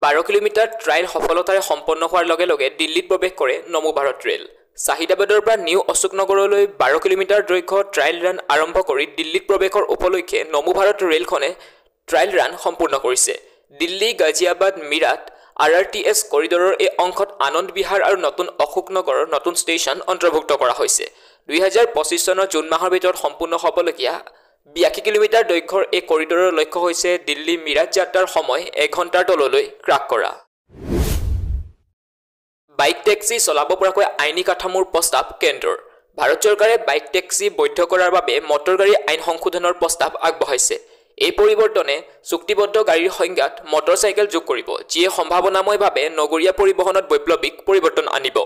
12 kilometre trial সফলতাৰে সম্পন্ন হোৱাৰ লগে লগে দিল্লীত প্ৰৱেশ কৰে নমো ভাৰত ৰেল। চাহিদাবাদৰ পৰা নিউ অশোকনগৰলৈ 12 কিলোমিটাৰ দৈৰ্ঘ্যৰ ট্ৰায়েল ৰান আৰম্ভ কৰি দিল্লীত প্ৰৱেশৰ উপলক্ষে নমো ভাৰত ৰেলখনে ট্ৰায়েল ৰান সম্পূৰ্ণ কৰিছে। দিল্লী, গাজিয়াবাদ, মিৰাট RRTS কৰিডৰৰ এই অংশত আনন্দ বিহাৰ আৰু নতুন অশোকনগৰৰ নতুন ষ্টেচন অন্তৰ্ভুক্ত কৰা হৈছে। 2025 চনৰ জুন মাহৰ ভিতৰত সম্পূৰ্ণ হ'বলগীয়া 82 কিলোমিটাৰ দৈৰ্ঘ্যৰ এই কৰিডৰৰ লক্ষ্য হৈছে দিল্লী মিৰাট যাত্ৰাৰ সময় 1 ঘণ্টাৰ তললৈ হ্ৰাস কৰা। বাইক টেক্সি চলাব পৰাকৈ আইনী কাঠামোৰ প্ৰস্তাৱ কেন্দ্ৰৰ। ভাৰত চৰকাৰে বাইক টেক্সি বৈধ কৰাৰ বাবে মটৰ গাড়ী আইন সংশোধনৰ প্ৰস্তাৱ আগবঢ়াইছে। এই পৰিৱৰ্তনে চুক্তিবদ্ধ গাড়ীৰ সংজ্ঞাত মটৰ চাইকেল যোগ কৰিব, যিয়ে সম্ভাৱনাময়ভাৱে নগৰীয়া পৰিবহণত বৈপ্লৱিক পৰিৱৰ্তন আনিব।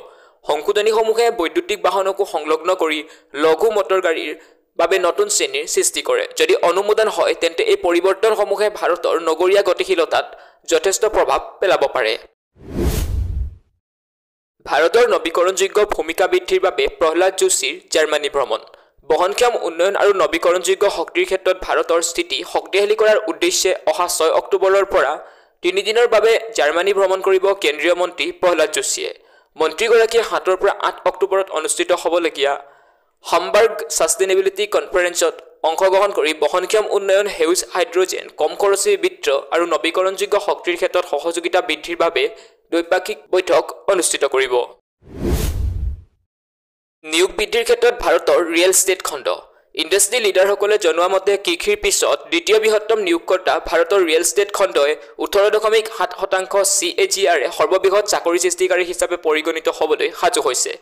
সংশোধনীসমূহে বৈদ্যুতিক বাহনকো সংলগ্ন কৰি লঘু মটৰ গাড়ীৰ বাবে নতুন শ্ৰেণীৰ সৃষ্টি কৰে। যদি অনুমোদন হয় তেন্তে এই পৰিৱৰ্তনসমূহে ভাৰতৰ নগৰীয়া গতিশীলতাত যথেষ্ট প্ৰভাৱ পেলাব পাৰে। ভাৰতৰ নৱীকৰণযোগ্য ভূমিকা বৃদ্ধিৰ বাবে প্ৰহ্লাদ যোশীৰ জাৰ্মানী ভ্ৰমণ। বহনক্ষম উন্নয়ন আৰু নৱীকৰণযোগ্য শক্তিৰ ক্ষেত্ৰত ভাৰতৰ স্থিতি শক্তিশালী কৰাৰ উদ্দেশ্যে অহা 6 অক্টোবৰৰ পৰা 3 দিনৰ বাবে জাৰ্মানী ভ্ৰমণ কৰিব কেন্দ্ৰীয় মন্ত্ৰী প্ৰহ্লাদ যোশীয়ে। মন্ত্ৰীগৰাকীয়ে 7 পৰা 8 অক্টোবৰত অনুষ্ঠিত হ'বলগীয়া হামবাৰ্গ ছাষ্টেইনেবিলিটি কনফাৰেন্সত অংশগ্ৰহণ কৰি বহনক্ষম উন্নয়ন, সেউজ হাইড্ৰজেন, কম খৰচী বিত্ত আৰু নৱীকৰণযোগ্য শক্তিৰ ক্ষেত্ৰত সহযোগিতা বৃদ্ধিৰ বাবে দ্বৈপাক্ষিক বৈঠক অনুষ্ঠিত কৰিব। নিয়োগ বৃদ্ধিৰ ক্ষেত্ৰত ভাৰতৰ ৰিয়েল ষ্টেট খণ্ড। ইণ্ডাষ্ট্ৰী লিডাৰসকলে জনোৱা মতে কৃষিৰ পিছত দ্বিতীয় বৃহত্তম নিয়োগকৰ্তা ভাৰতৰ ৰিয়েল ষ্টেট খণ্ডই 18.7% CAGR সৰ্ববৃহৎ চাকৰি সৃষ্টিকাৰী হিচাপে পৰিগণিত হ'বলৈ সাজু হৈছে,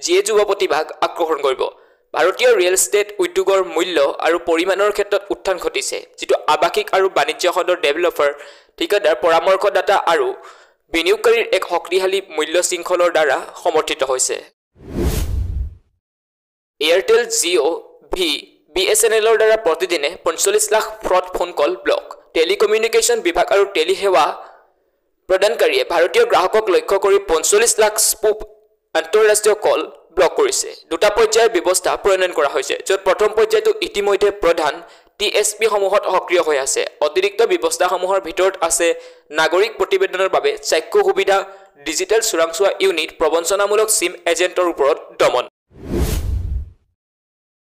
যিয়ে যুৱ প্ৰতিভাক আকৰ্ষণ কৰিব। ভাৰতীয় ৰিয়েল ষ্টেট উদ্যোগৰ মূল্য আৰু পৰিমাণৰ ক্ষেত্ৰত উত্থান ঘটিছে, যিটো আৱাসিক আৰু বাণিজ্য খণ্ডৰ ডেভেলপাৰ, ঠিকাদাৰ, পৰামৰ্শদাতা আৰু বিনিয়োগকাৰীৰ এক শক্তিশালী মূল্য শৃংখলৰ দ্বাৰা সমৰ্থিত হৈছে। এয়াৰটেল, জিঅ', BSNLৰ দ্বাৰা প্ৰতিদিনে 45 লাখ ফ্ৰড ফোন কল ব্লক। টেলিকমিউনিকেশ্যন বিভাগ আৰু টেলিসেৱা প্ৰদানকাৰীয়ে ভাৰতীয় গ্ৰাহকক লক্ষ্য কৰি 45 লাখ স্পুফ আন্তঃৰাষ্ট্ৰীয় কল ব্লক কৰিছে। 2টা পৰ্যায়ৰ ব্যৱস্থা প্ৰণয়ন কৰা হৈছে, য'ত প্ৰথম পৰ্যায়টো ইতিমধ্যে প্ৰধান TSP সমূহত সক্ৰিয় হৈ আছে। অতিৰিক্ত ব্যৱস্থাসমূহৰ ভিতৰত আছে নাগৰিক প্ৰতিবেদনৰ বাবে চাক্ষু সুবিধা, ডিজিটেল চোৰাংচোৱা ইউনিট, প্ৰবঞ্চনামূলক চিম এজেণ্টৰ ওপৰত দমন।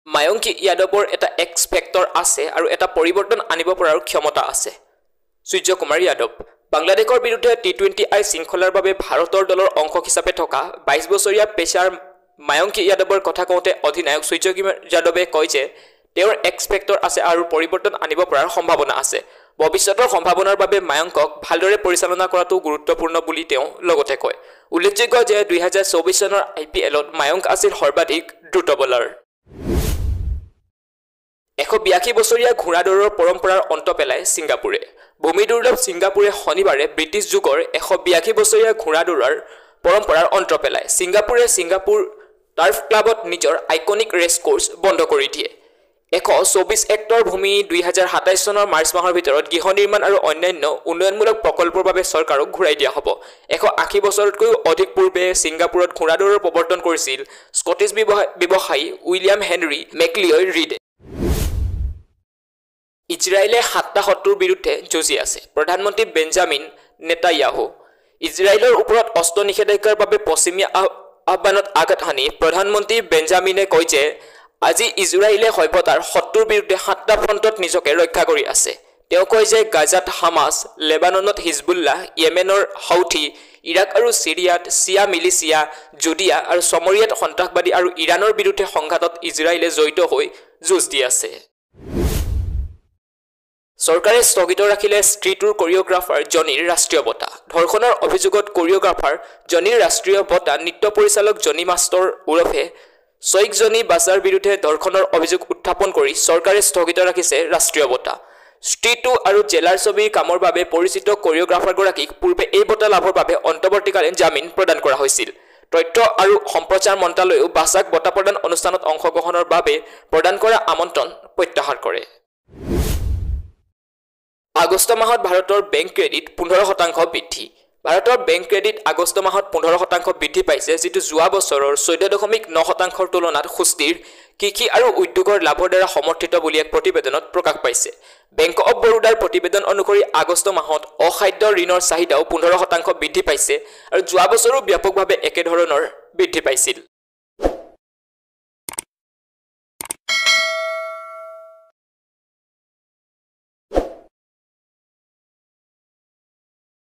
মায়ংক যাদৱৰ এটা এক্স ফেক্টৰ আছে আৰু এটা পৰিৱৰ্তন আনিব পৰাৰ ক্ষমতা আছে। সূৰ্যকুমাৰ যাদৱ বাংলাদেশৰ বিৰুদ্ধে T20I শৃংখলাৰ বাবে ভাৰতৰ দলৰ অংশ হিচাপে থকা 22 বছৰীয়া পেচাৰ মায়ংক যাদৱৰ কথা কওঁতে অধিনায়ক সূৰ্যকুমাৰ যাদৱে কয় যে তেওঁৰ এক্স ফেক্টৰ আছে আৰু পৰিৱৰ্তন আনিব পৰাৰ সম্ভাৱনা আছে। ভৱিষ্যতৰ সম্ভাৱনাৰ বাবে মায়ংকক ভালদৰে পৰিচালনা কৰাটো গুৰুত্বপূৰ্ণ বুলি তেওঁ লগতে কয়। উল্লেখযোগ্য যে 2024 চনৰ IPLত মায়ংক আছিল সৰ্বাধিক দ্ৰুত বলাৰ। 182 বছৰীয়া ঘোঁৰা দৌৰৰ পৰম্পৰাৰ অন্ত পেলাই ছিংগাপুৰে। ভূমি দুৰ্লভ ছিংগাপুৰে শনিবাৰে ব্ৰিটিছ যুগৰ 182 বছৰীয়া ঘোঁৰা দৌৰৰ পৰম্পৰাৰ অন্ত পেলায়। ছিংগাপুৰ টাৰ্ফ ক্লাবত নিজৰ আইকনিক ৰেচ কোৰ্চ বন্ধ কৰি দিয়ে। 124 হেক্টৰ ভূমি 2027 চনৰ মাৰ্চ মাহৰ ভিতৰত গৃহ নিৰ্মাণ আৰু অন্যান্য উন্নয়নমূলক প্ৰকল্পৰ বাবে চৰকাৰক ঘূৰাই দিয়া হ'ব। 180 বছৰতকৈও অধিক পূৰ্বে ছিংগাপুৰত ঘোঁৰা দৌৰৰ প্ৰৱৰ্তন কৰিছিল স্কটিছ ব্যৱসায়ী উইলিয়াম হেনৰী মেকলিঅয় ৰিডে। ইজৰাইলে 7টা শত্ৰুৰ বিৰুদ্ধে যুঁজি আছে। প্ৰধানমন্ত্ৰী বেঞ্জামিন নেতান্যাহু ইজৰাইলৰ ওপৰত অস্ত্ৰ নিষেধাজ্ঞাৰ বাবে পশ্চিমীয়া আহ্বানত আঘাত হানি প্ৰধানমন্ত্ৰী বেঞ্জামিনে কয় যে আজি ইজৰাইলে সভ্যতাৰ শত্ৰুৰ বিৰুদ্ধে 7টা ফ্ৰণ্টত নিজকে ৰক্ষা কৰি আছে। তেওঁ কয় যে গাজাত হামাছ, লেবাননত হিজবুল্লাহ, য়েমেনৰ হাউথি, ইৰাক আৰু চিৰিয়াত চিয়া মিলিচিয়া, জুডিয়া আৰু চমৰিয়াত সন্ত্ৰাসবাদী আৰু ইৰাণৰ বিৰুদ্ধে সংঘাতত ইজৰাইলে জড়িত হৈ যুঁজ দি আছে। চৰকাৰে স্থগিত ৰাখিলে স্ত্ৰীটোৰ কৰিঅগ্ৰাফাৰ জনীৰ ৰাষ্ট্ৰীয় বঁটা। ধৰ্ষণৰ অভিযোগত কৰিঅগ্ৰাফাৰ জনীৰ ৰাষ্ট্ৰীয় বঁটা নৃত্য পৰিচালক জনী মাষ্টৰ ওৰফে শ্বইখ জনী বাছাৰ বিৰুদ্ধে ধৰ্ষণৰ অভিযোগ উত্থাপন কৰি চৰকাৰে স্থগিত ৰাখিছে ৰাষ্ট্ৰীয় বঁটা। স্ত্ৰীটো আৰু জেলাৰ ছবিৰ কামৰ বাবে পৰিচিত কৰিঅগ্ৰাফাৰগৰাকীক পূৰ্বে এই বঁটা লাভৰ বাবে অন্তৱৰ্তীকালীন জামিন প্ৰদান কৰা হৈছিল। তথ্য আৰু সম্প্ৰচাৰ মন্ত্ৰালয়েও বাছাক বঁটা প্ৰদান অনুষ্ঠানত অংশগ্ৰহণৰ বাবে প্ৰদান কৰা আমন্ত্ৰণ প্ৰত্যাহাৰ কৰে। আগষ্ট মাহত ভাৰতৰ বেংক ক্ৰেডিট 15% বৃদ্ধি। ভাৰতৰ বেংক ক্ৰেডিট আগষ্ট মাহত 15% বৃদ্ধি পাইছে, যিটো যোৱা বছৰৰ 14.9%ৰ তুলনাত সুস্থিৰ কৃষি আৰু উদ্যোগৰ লাভৰ দ্বাৰা সমৰ্থিত বুলি এক প্ৰতিবেদনত প্ৰকাশ পাইছে। বেংক অৱ বৰোদাৰ প্ৰতিবেদন অনুসৰি আগষ্ট মাহত অখাদ্য ঋণৰ চাহিদাও 15% বৃদ্ধি পাইছে আৰু যোৱা বছৰো ব্যাপকভাৱে একেধৰণৰ বৃদ্ধি পাইছিল।